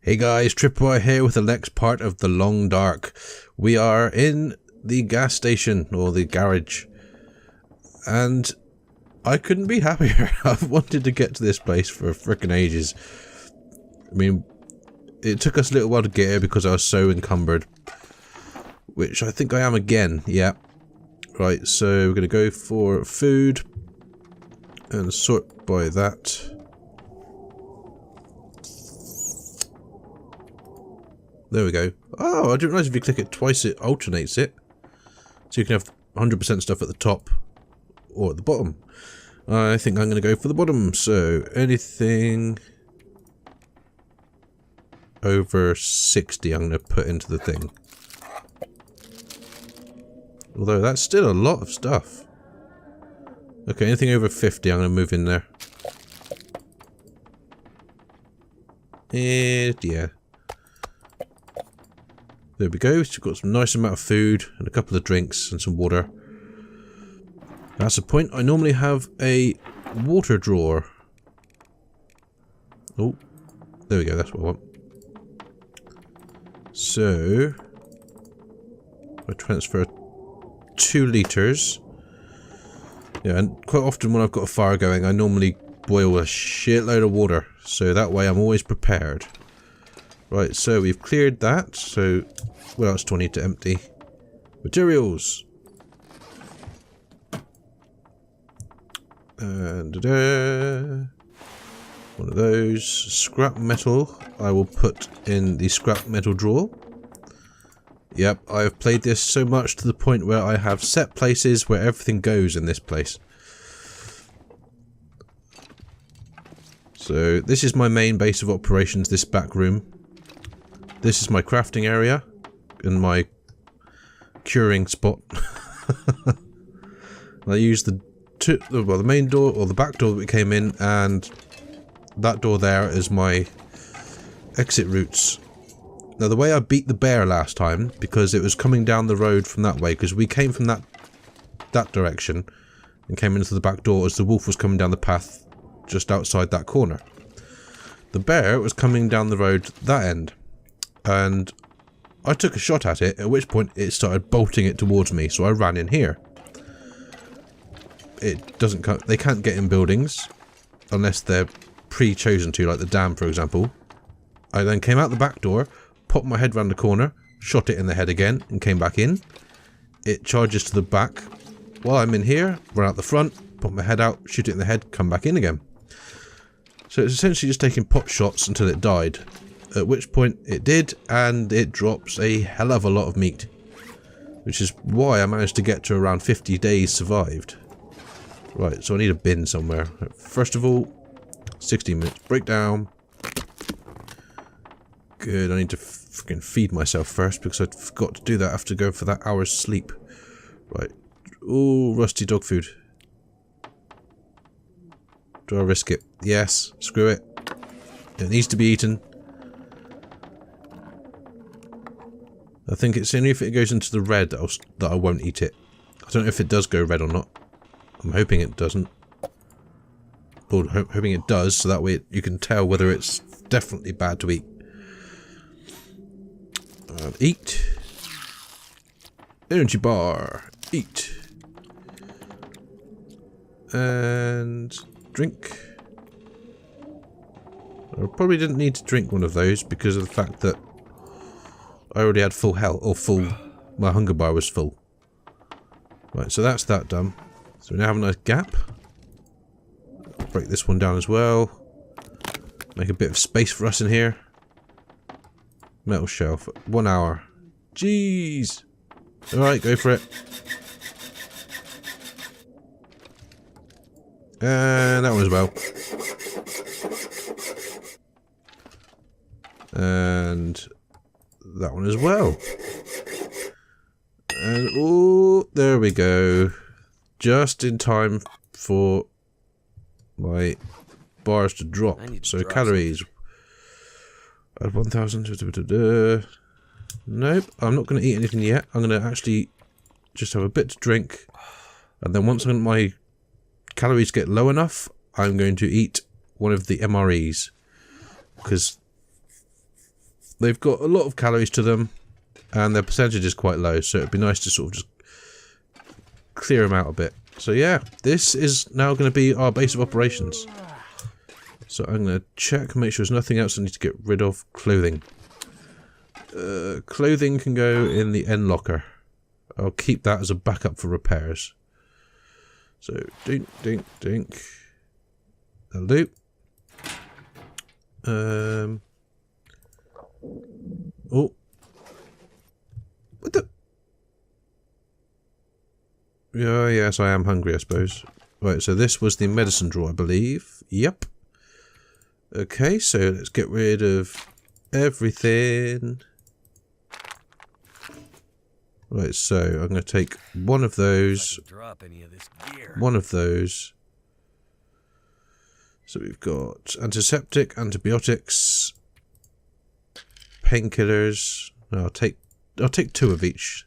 Hey guys, Tripwire here with the next part of The Long Dark. We are in the gas station, or the garage, and I couldn't be happier. I've wanted to get to this place for frickin' ages. I mean, it took us a little while to get here because I was so encumbered, which I think I am again, yeah. Right, so we're going to go for food and sort by that. There we go. Oh, I didn't realise if you click it twice it alternates it. So you can have 100% stuff at the top or at the bottom. I think I'm going to go for the bottom. So anything over 60 I'm going to put into the thing. Although that's still a lot of stuff. Okay, anything over 50 I'm going to move in there. And yeah. There we go, we've got some nice amount of food and a couple of drinks and some water. That's the point. I normally have a water drawer. Oh, there we go, that's what I want. So, I transfer 2 litres. Yeah, and quite often when I've got a fire going, I normally boil a shitload of water. So that way I'm always prepared. Right, so we've cleared that, so what else do I need to empty? Materials! And one of those. Scrap metal I will put in the scrap metal drawer. Yep, I've played this so much to the point where I have set places where everything goes in this place. So this is my main base of operations, this back room. This is my crafting area and my curing spot. I use the main door or the back door that we came in, and that door there is my exit routes. Now the way I beat the bear last time, because it was coming down the road from that way, because we came from that direction and came into the back door as the wolf was coming down the path just outside that corner. The bear was coming down the road that end. And I took a shot at it, at which point it started bolting it towards me, so I ran in here. It doesn't come, they can't get in buildings unless they're pre-chosen to, like the dam for example. I then came out the back door, popped my head round the corner, shot it in the head again, and came back in. It charges to the back. While I'm in here, run out the front, pop my head out, shoot it in the head, come back in again. So it's essentially just taking pot shots until it died. At which point it did, and it drops a hell of a lot of meat. Which is why I managed to get to around 50 days survived. Right, so I need a bin somewhere. First of all, 16 minutes breakdown. Good, I need to fucking feed myself first because I forgot to do that after going for that hour's sleep. Right. Ooh, rusty dog food. Do I risk it? Yes, screw it. It needs to be eaten. I think it's only if it goes into the red that I won't eat it. I don't know if it does go red or not. I'm hoping it doesn't. Or hoping it does, so that way you can tell whether it's definitely bad to eat. Eat. Energy bar. Eat. And drink. I probably didn't need to drink one of those because of the fact that I already had full health, or full, my hunger bar was full. Right, so that's that done. So we now have a nice gap. Break this one down as well. Make a bit of space for us in here. Metal shelf, 1 hour. Jeez! Alright, go for it. And that one as well. And that one as well. And oh, there we go. Just in time for my bars to drop. So calories. At 1,000. Nope, I'm not going to eat anything yet. I'm going to actually just have a bit to drink. And then once my calories get low enough, I'm going to eat one of the MREs. Because they've got a lot of calories to them, and their percentage is quite low, so it'd be nice to sort of just clear them out a bit. So yeah, this is now going to be our base of operations. So I'm going to check, make sure there's nothing else I need to get rid of. Clothing. Clothing can go in the end locker. I'll keep that as a backup for repairs. So, dink, dink, dink. That'll do. Oh. What the? Yeah, yes, I am hungry, I suppose. Right, so this was the medicine drawer, I believe. Yep. Okay, so let's get rid of everything. Right, so I'm going to take one of those. One of those. So we've got antiseptic, antibiotics, painkillers. No, I'll take 2 of each.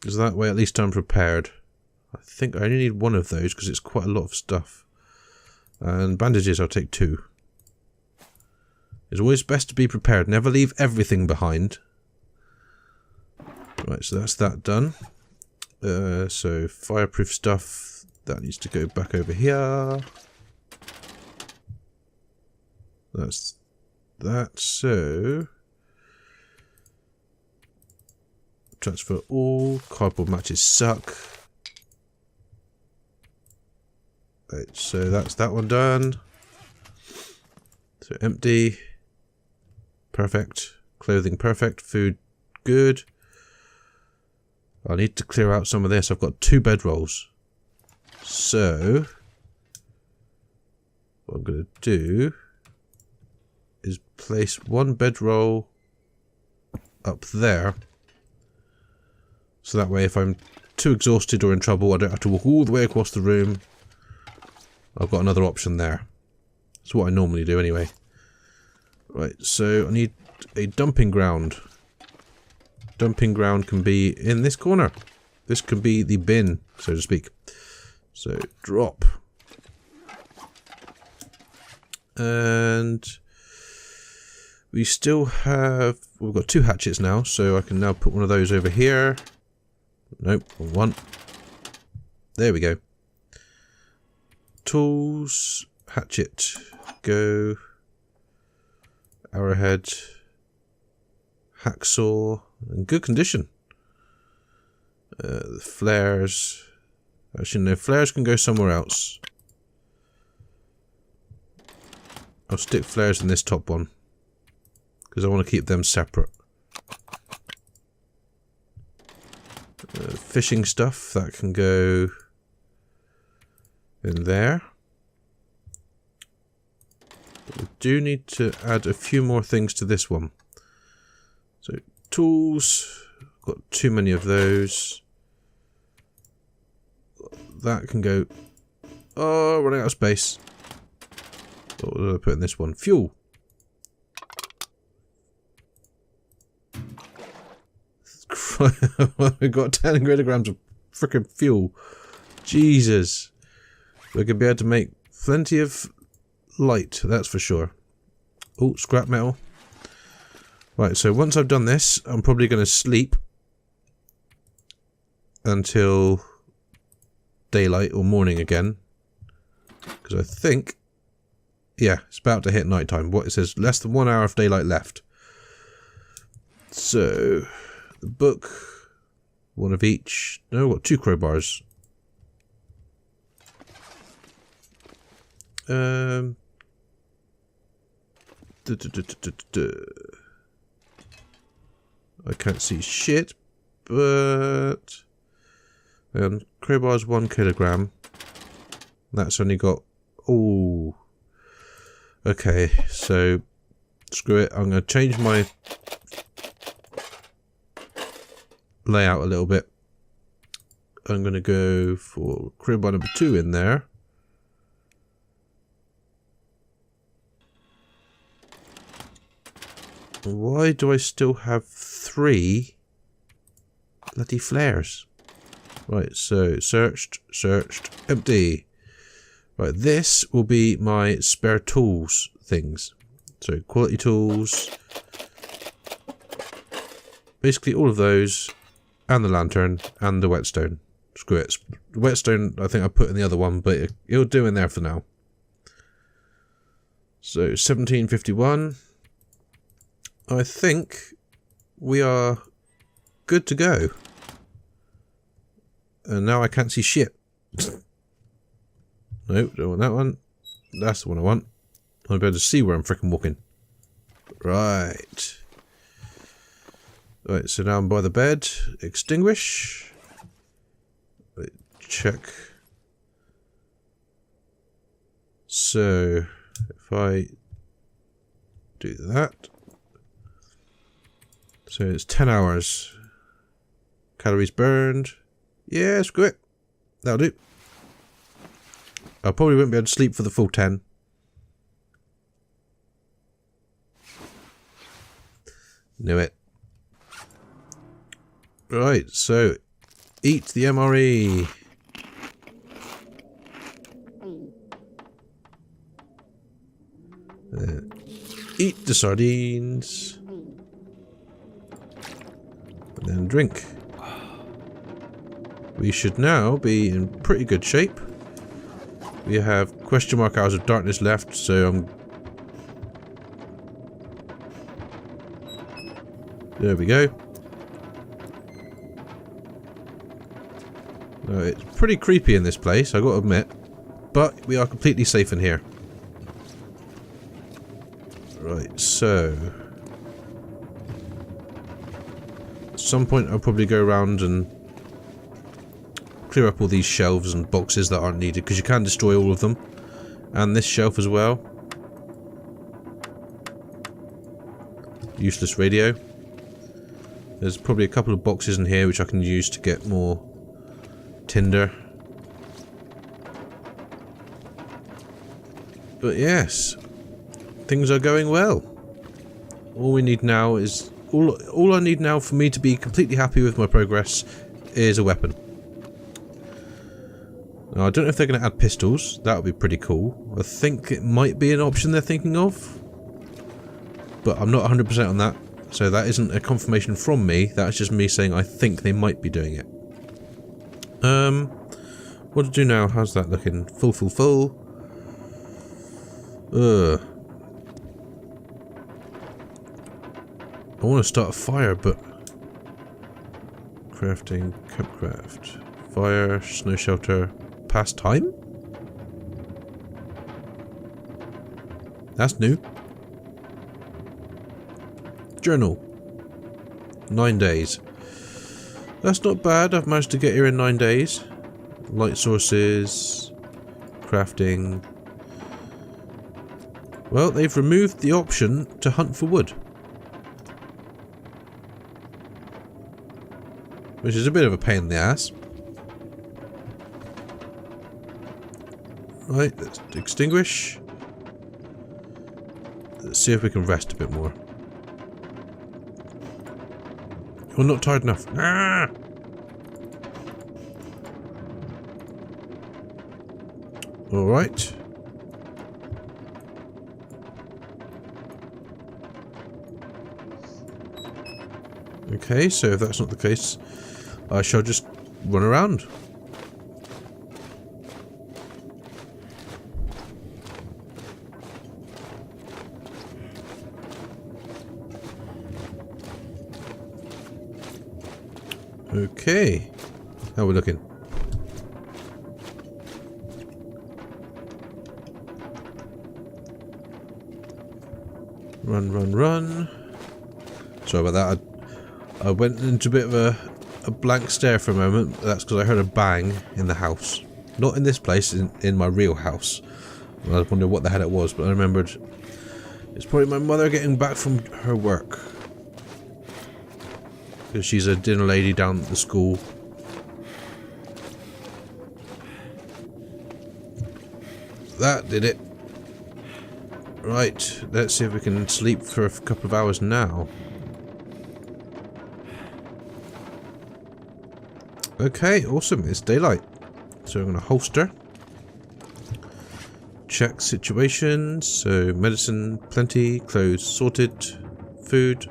Because that way at least I'm prepared. I think I only need 1 of those because it's quite a lot of stuff. And bandages I'll take 2. It's always best to be prepared. Never leave everything behind. Right, so that's that done. So fireproof stuff, that needs to go back over here. That's that. So transfer all. Cardboard matches suck. Right, so that's that one done. So empty. Perfect. Clothing perfect. Food good. I need to clear out some of this. I've got 2 bedrolls. So what I'm going to do is place 1 bedroll up there. So that way if I'm too exhausted or in trouble, I don't have to walk all the way across the room. I've got another option there. That's what I normally do anyway. Right, so I need a dumping ground. Dumping ground can be in this corner. This can be the bin, so to speak. So, drop. And we still have... We've got 2 hatchets now, so I can now put one of those over here. Nope, 1. There we go. Tools, hatchet, go. Arrowhead, hacksaw, in good condition. The flares. Actually, no, flares can go somewhere else. I'll stick flares in this top one because I want to keep them separate. Fishing stuff, that can go in there. But we do need to add a few more things to this one. So tools, got too many of those. That can go. Oh, running out of space. What did I put in this one? Fuel. We've got 10 kilograms of freaking fuel. Jesus. We're going to be able to make plenty of light, that's for sure. Oh, scrap metal. Right, so once I've done this, I'm probably going to sleep until daylight or morning again. Because I think, yeah, it's about to hit night time. What it says, less than 1 hour of daylight left. So, the book, 1 of each. No, I've got 2 crowbars. I can't see shit, but crowbar's 1 kilogram. That's only got... Oh. Okay, so screw it. I'm going to change my layout a little bit. I'm going to go for crowbar number 2 in there. Why do I still have 3 bloody flares? Right, so searched, empty. Right, this will be my spare tools things. So quality tools. Basically all of those. And the lantern. And the whetstone. Screw it. The whetstone I think I put in the other one, but it'll do in there for now. So 1751. I think we are good to go. And now I can't see shit. Nope, don't want that one. That's the one I want. I'll be able to see where I'm freaking walking. Right. Right, so now I'm by the bed. Extinguish. Right, check. So, if I do that. So it's 10 hours. Calories burned. Yeah, screw it. That'll do. I probably won't be able to sleep for the full 10. Knew it. Right, so eat the MRE. Eat the sardines. And then drink. We should now be in pretty good shape. We have question mark hours of darkness left, so I'm... There we go. No, it's pretty creepy in this place, I gotta admit. But we are completely safe in here. Right, so... At some point I'll probably go around and clear up all these shelves and boxes that aren't needed, because you can destroy all of them. And this shelf as well. Useless radio. There's probably a couple of boxes in here which I can use to get more tinder. But yes, things are going well. All we need now is... All I need now for me to be completely happy with my progress is a weapon. Now, I don't know if they're going to add pistols. That would be pretty cool. I think it might be an option they're thinking of. But I'm not 100% on that. So that isn't a confirmation from me. That's just me saying I think they might be doing it. What to do now? How's that looking? Full. I want to start a fire, but... Crafting, campcraft, fire, snow shelter, pastime? That's new. Journal. 9 days. That's not bad, I've managed to get here in 9 days. Light sources, crafting. Well, they've removed the option to hunt for wood. Which is a bit of a pain in the ass. Right, let's extinguish. Let's see if we can rest a bit more. You're not tired enough. Ah! Alright. Okay, so if that's not the case, I shall just run around. Okay, how are we looking? Run. Sorry about that. I went into a bit of a blank stare for a moment. That's because I heard a bang in the house. Not in this place, in my real house. I was wondering what the hell it was, but I remembered it's probably my mother getting back from her work. Because she's a dinner lady down at the school. That did it. Right, let's see if we can sleep for a couple of hours now. Okay, awesome, it's daylight. So I'm going to holster. check situations. So medicine plenty, clothes sorted, food.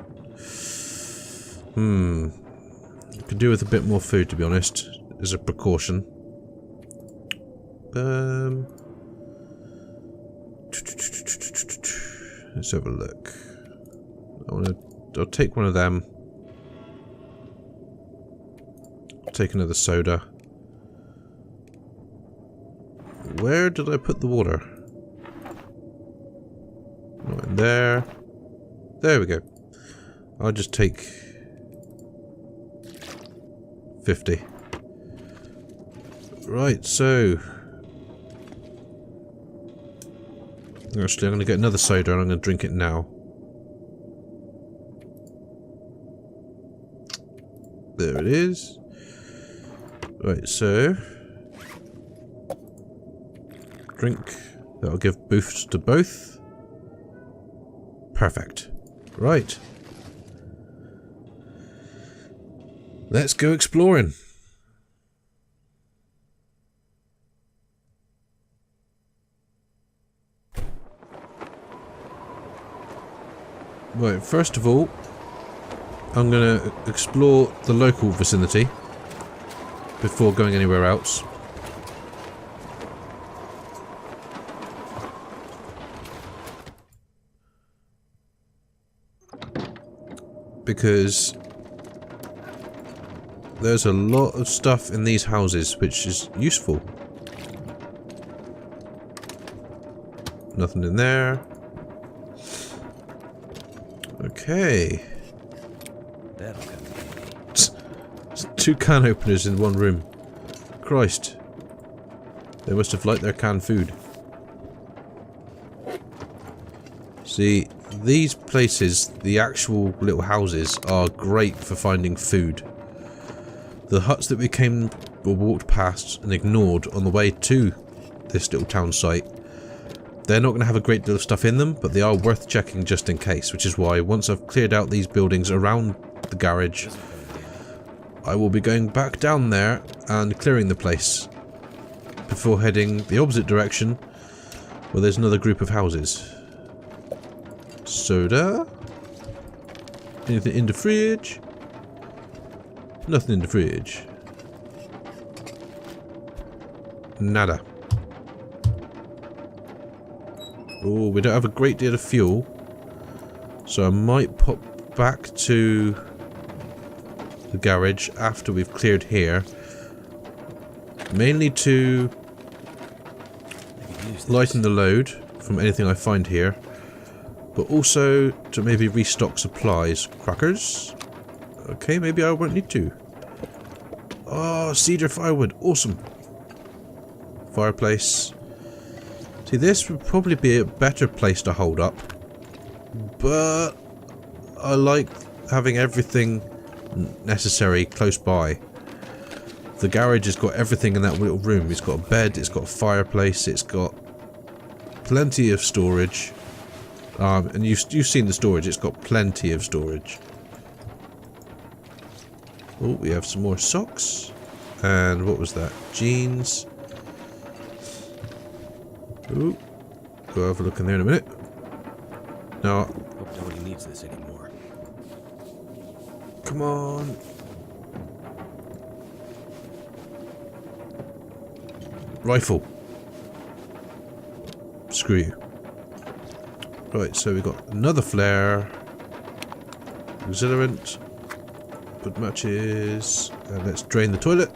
Could do with a bit more food, to be honest, as a precaution. Let's have a look. I'll take one of them. Take another soda. Where did I put the water? Not in there. There we go. I'll just take 50. Right, so actually I'm going to get another soda and I'm going to drink it now. There it is. Right, so drink. That'll give boosts to both. Perfect. Right. Let's go exploring. Right, first of all, I'm going to explore the local vicinity before going anywhere else. Because there's a lot of stuff in these houses which is useful. Nothing in there. Okay. Two can openers in one room. Christ. They must have liked their canned food. See, these places, the actual little houses, are great for finding food. The huts that we came or walked past and ignored on the way to this little town site, they're not going to have a great deal of stuff in them, but they are worth checking just in case, which is why once I've cleared out these buildings around the garage, I will be going back down there and clearing the place before heading the opposite direction where there's another group of houses. Soda? Anything in the fridge? Nothing in the fridge. Nada. Oh, we don't have a great deal of fuel, so I might pop back to the garage after we've cleared here, mainly to lighten the load from anything I find here, but also to maybe restock supplies. Crackers? Okay, maybe I won't need to. Oh, cedar firewood. Awesome. Fireplace. See, this would probably be a better place to hold up, but I like having everything necessary close by. The garage has got everything in that little room. It's got a bed, it's got a fireplace, it's got plenty of storage. And you've seen the storage, it's got plenty of storage. Oh, we have some more socks. And what was that? Jeans. Ooh. Go have a look in there in a minute. No. Hope nobody needs this anymore. Come on. Rifle. Screw you. Right, so we've got another flare. Exhilarant. Wood matches. And let's drain the toilet.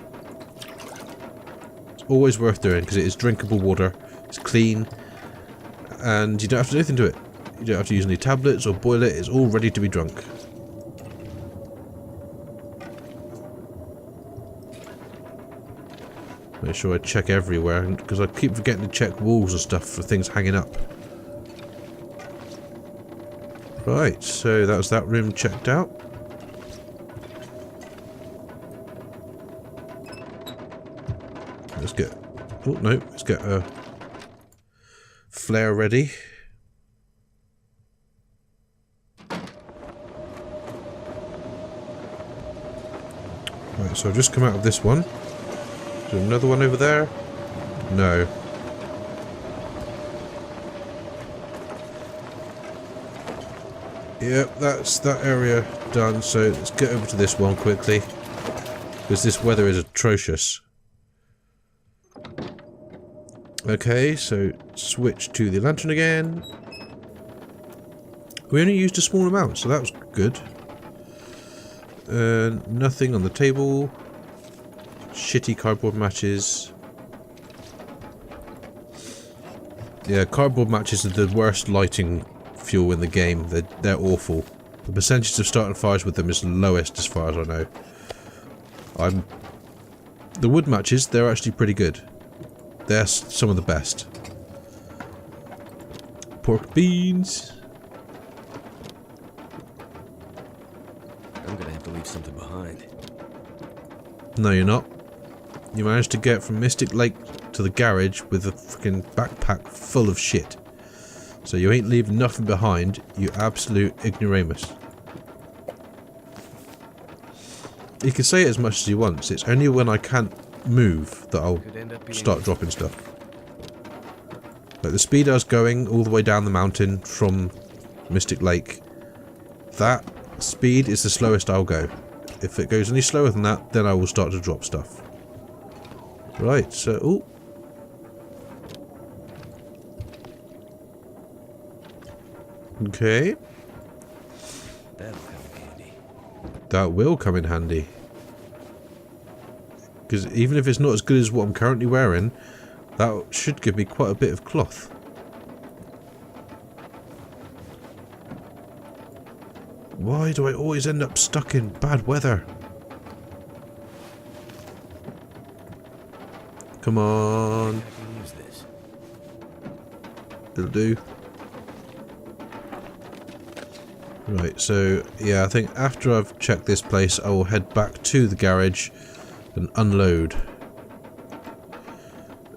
It's always worth doing because it is drinkable water. It's clean. And you don't have to do anything to it. You don't have to use any tablets or boil it. It's all ready to be drunk. Make sure I check everywhere, because I keep forgetting to check walls and stuff for things hanging up. Right, so that was that room checked out. Let's get... oh, no, let's get a flare ready. Right, so I've just come out of this one. Is there another one over there? No. Yep, that's that area done, so let's get over to this one quickly. Because this weather is atrocious. Okay, so switch to the lantern again. We only used a small amount, so that was good. Nothing on the table. Shitty cardboard matches. Yeah, cardboard matches are the worst lighting fuel in the game. They're awful. The percentage of starting fires with them is the lowest as far as I know. The wood matches, they're actually pretty good. They're some of the best. Pork beans. I'm gonna have to leave something behind. No, you're not. You managed to get from Mystic Lake to the garage with a freaking backpack full of shit. So you ain't leaving nothing behind, you absolute ignoramus. You can say it as much as you want. It's only when I can't move that I'll start dropping stuff. Like the speed I was going all the way down the mountain from Mystic Lake, that speed is the slowest I'll go. If it goes any slower than that, then I will start to drop stuff. Right, so... ooh. Okay. That'll come in handy. That will come in handy. Because even if it's not as good as what I'm currently wearing, that should give me quite a bit of cloth. Why do I always end up stuck in bad weather? Come on. I can use this. It'll do. Right, so yeah, I think after I've checked this place, I will head back to the garage and unload.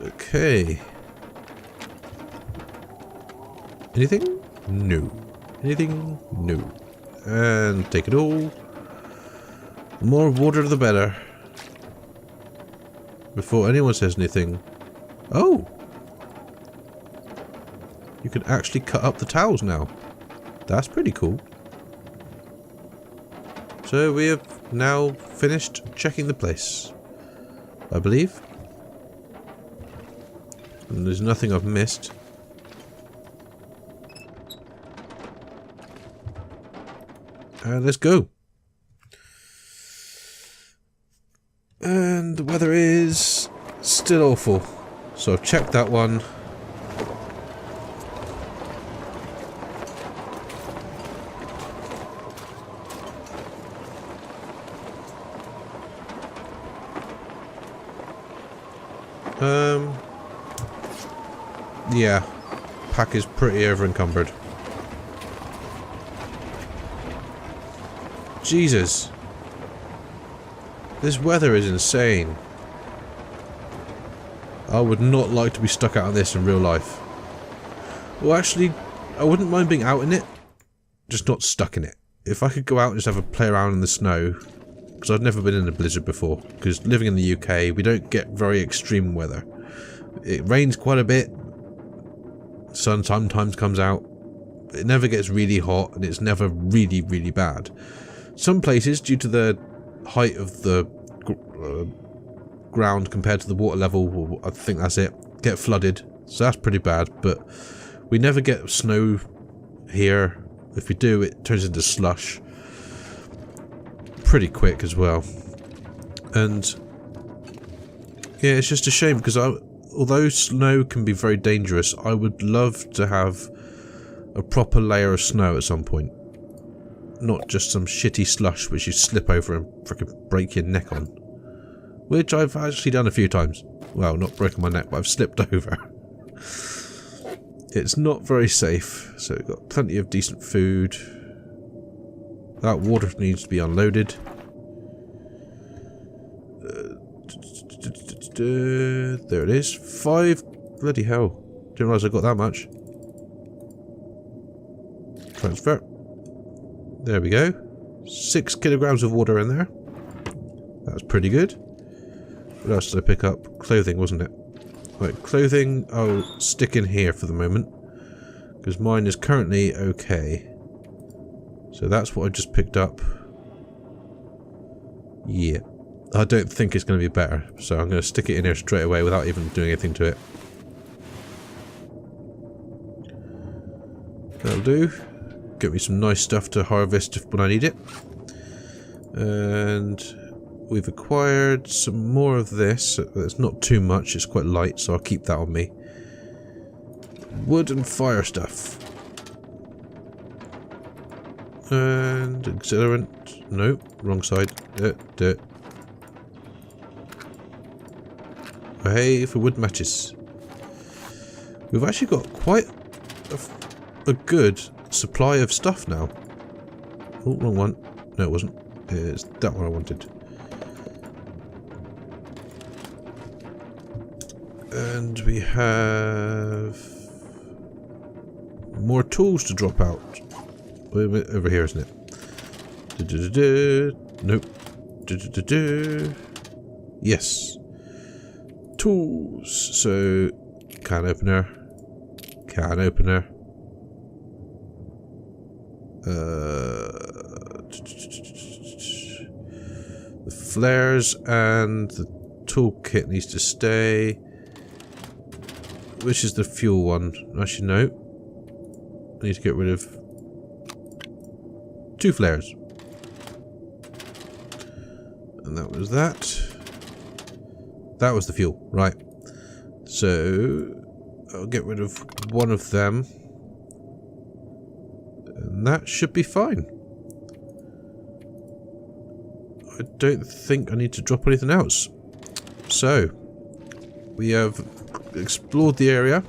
Okay. Anything? No. Anything? No. And take it all. The more water the better. Before anyone says anything. Oh! You can actually cut up the towels now. That's pretty cool. So we have now finished checking the place, I believe. And there's nothing I've missed. And let's go. And the weather is still awful. So I've checked that one. Yeah, pack is pretty over encumbered. Jesus. This weather is insane. I would not like to be stuck out on this in real life. Well, actually, I wouldn't mind being out in it, just not stuck in it. If I could go out and just have a play around in the snow, because I've never been in a blizzard before, because living in the UK, we don't get very extreme weather. It rains quite a bit, sun sometimes comes out, it never gets really hot, and it's never really, really bad. Some places, due to the height of the ground compared to the water level, I think that's it, get flooded, so that's pretty bad, but we never get snow here. If we do, it turns into slush pretty quick as well. And yeah, it's just a shame because although snow can be very dangerous, I would love to have a proper layer of snow at some point. Not just some shitty slush which you slip over and frickin' break your neck on. Which I've actually done a few times. Well, not broken my neck, but I've slipped over. It's not very safe, so we've got plenty of decent food. That water needs to be unloaded. There it is. 5. Bloody hell. Didn't realise I got that much. Transfer. There we go. 6 kilograms of water in there. That's pretty good. What else did I pick up? Clothing, wasn't it? Right, clothing I'll stick in here for the moment. Because mine is currently okay. So that's what I just picked up. Yeah. I don't think it's going to be better. So I'm going to stick it in here straight away without even doing anything to it. That'll do. Get me some nice stuff to harvest when I need it. And we've acquired some more of this. It's not too much, it's quite light, so I'll keep that on me. Wood and fire stuff. And accelerant. No, wrong side. Dirt. Hey, for wood matches. We've actually got quite a good supply of stuff now. Oh, wrong one. No, it wasn't. It's that one I wanted. And we have more tools to drop out. Over here, isn't it? Nope. Yes. Tools. So, can opener. The flares and the toolkit needs to stay. Which is the fuel one? Actually, no. I need to get rid of 2 flares. And that was that. That was the fuel, right. So, I'll get rid of one of them. And that should be fine. I don't think I need to drop anything else. So, we have explored the area.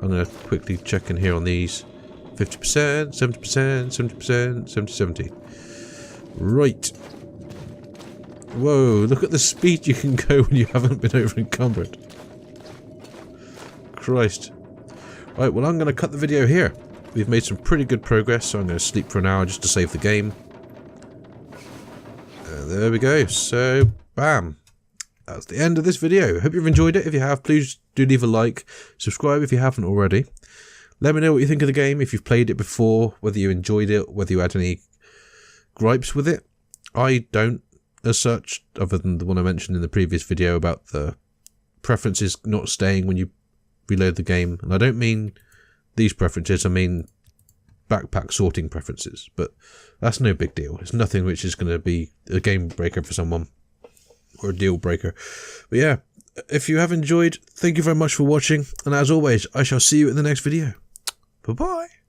I'm going to quickly check in here on these. 50%, 70%, 70%, 70. Right. Whoa, look at the speed you can go when you haven't been over encumbered. Christ. Right, well I'm going to cut the video here. We've made some pretty good progress, so I'm going to sleep for an hour just to save the game. And there we go. So, bam. That's the end of this video. Hope you've enjoyed it. If you have, please do leave a like. Subscribe if you haven't already. Let me know what you think of the game, if you've played it before, whether you enjoyed it, whether you had any gripes with it. I don't, as such, other than the one I mentioned in the previous video about the preferences not staying when you reload the game. And I don't mean these preferences, I mean backpack sorting preferences. But that's no big deal. It's nothing which is going to be a game breaker for someone. Or a deal breaker. But yeah, if you have enjoyed, thank you very much for watching. And as always, I shall see you in the next video. Bye-bye.